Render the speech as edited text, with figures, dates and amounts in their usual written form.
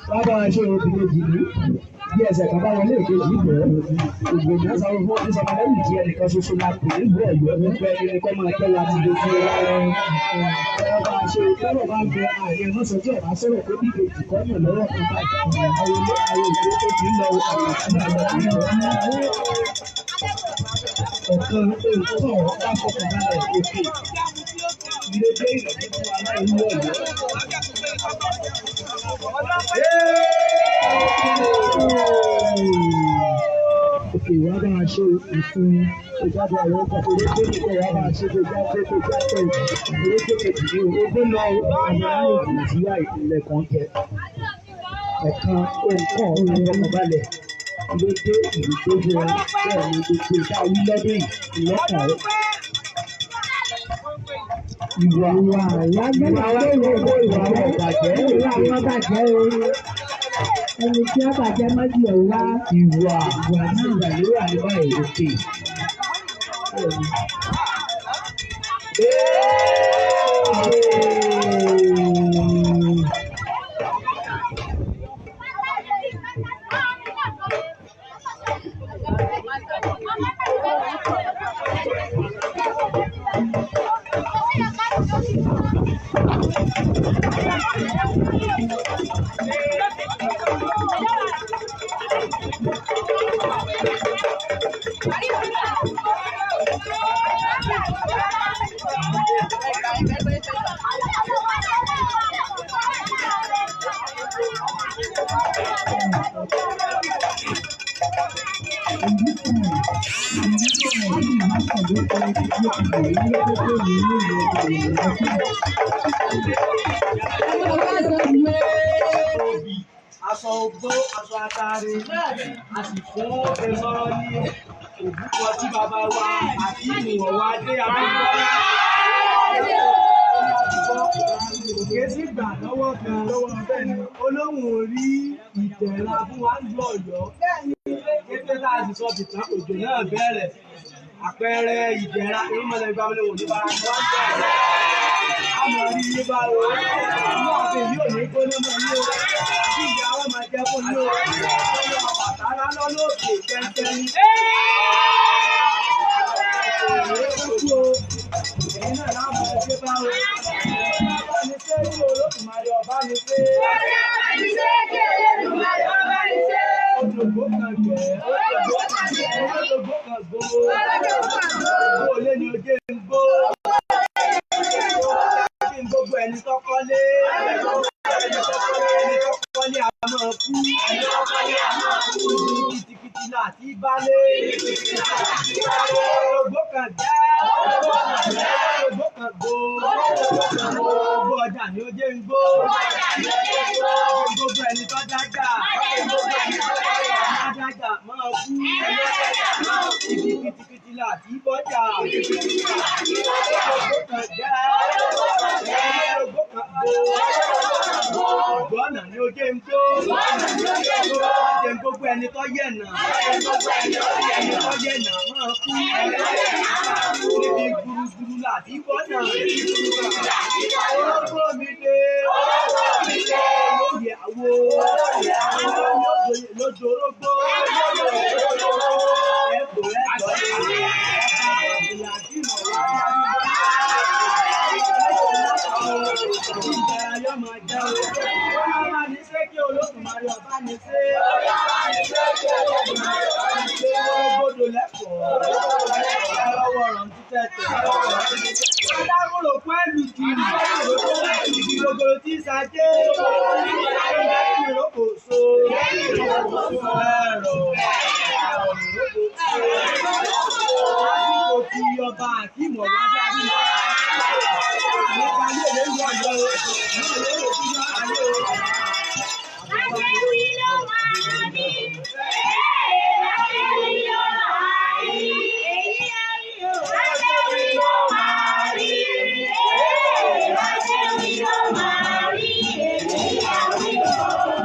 Bàbá ṣe obìnrin yìí bí ẹsẹ̀ kan bá wọlé èkejì ìbẹ̀ ògbò ní ọ̀sán fún ọdún sọmọ lẹ́yìn tí ẹnìkan ṣoṣo la pè é ìlú Ọ̀yọ́ nípa ẹni kọ́ máa tẹ́ wa ti dojú ọba ṣe tọ́lọ̀ bá ń bẹ ààrẹ mọ́sán tí ọba sọ̀rọ̀ tó bí èjì kọ́ náà lọ́wọ́ kan bá àwọn ilé àwọn ìgbé tó ti ń lọ ọ̀kan nǹkan bá fọkàn balẹ̀ òkè ilé dé ìrọ̀lẹ́ fún aláìní Ọ̀yọ́. Òkè wá bá a ṣe ìfún ìjáde àwọn ọkọ̀ orókè nígbà wá bá a ṣe tó jáde orókè kejì ní ogún lọ àwọn aráàlú Nàìjíríà ìpínlẹ̀ kan tẹ ẹ̀kan nǹkan ọ̀rọ̀mọ̀balẹ̀ ló dé ìlú tó jẹ bẹ́ẹ̀ ni gbogbo ìta wí lọ́dún ìlọ́kàn rẹ̀. Ìwà bàjẹ́ ẹni tí ó bàjẹ́ mọ́jú ẹ̀ wá ìwà náà ló wà nígbà ìrókè. Aṣọ ogbó, aṣọ atare, a sì fún ẹ̀sọ́rọ́ ní òbúkọ tí bàbá wa àti ìwọ̀n wa dé abúlé. Òkè sì gbà lọ́wọ́ kan lọ́wọ́ bẹ́ẹ̀ ni olóhùn orí ìtẹ̀ra fún wa ń lọ Ọ̀yọ́. Kété tá a sì sọ bìtán òjò náà bẹ̀rẹ̀. Àpẹẹrẹ ìdẹ̀ra irúnmọ̀lẹ́ ìgbà wọlé òní bára ní wọ́n bẹ̀rẹ̀. A mọ̀ rí ilé bá o, inú àti èyí ò ní gbóná mọ́ ní o. Kí ìyá wa máa jẹ́ fún ní o. Ọjọ́ bàtàrà lọ́lọ́ọ̀kè kẹ́kẹ́ ní. Èyí náà láàmú ẹgbẹ́ bá o. Ọba ní ṣé kí Olódùmarè ọba ní ṣé. Ọba ní ṣé kí Olódùmarè ọba ní ṣé. Odògbó kan jẹ́, odògbó kan gbó. Olé ni ojú ń gbó. Kí n gbogbo ẹni tọ́kọ́ lé. Ẹni tọ́kọ́ lé a máa kú. Kìtìkìtì láti bálé. Odògbó kan jẹ́, odògbó kan gbó. Gbogbo ọjà ni ojú ń gbó. Gbogbo ẹni tó dájà. Adájà máa kú. Kìtìkìtì láti bọ́jà. Odògbó kan jẹ́, odògbó kan gbó. Ọ̀nà ni ojú ń gbó. Ọjọ́ gbogbo ẹni tó yẹ̀nà. Ẹni tó yẹ̀nà máa kú. Níbi gbùrùgbùrù láti bọ́jà. Ológbò mi dé. Lóye àwo. Lójorógbó. Ẹ̀kọ́ ìdárayá máa jẹ́ o. Ọba ní ṣé kí Olódùmarè ọba ní ṣé. Gbogbo lẹ́kọ̀ọ́. Ọlọ́wọ́ ọ̀rọ̀ ń títẹ̀ tẹ̀. Adágúrò fún ẹ̀lú kiri. Gbogbo tí ń sajé. Ìrókò so. Ẹ̀rọ. Lásìkò tí ọba àti ìmọ̀ wá dábí. Thank you.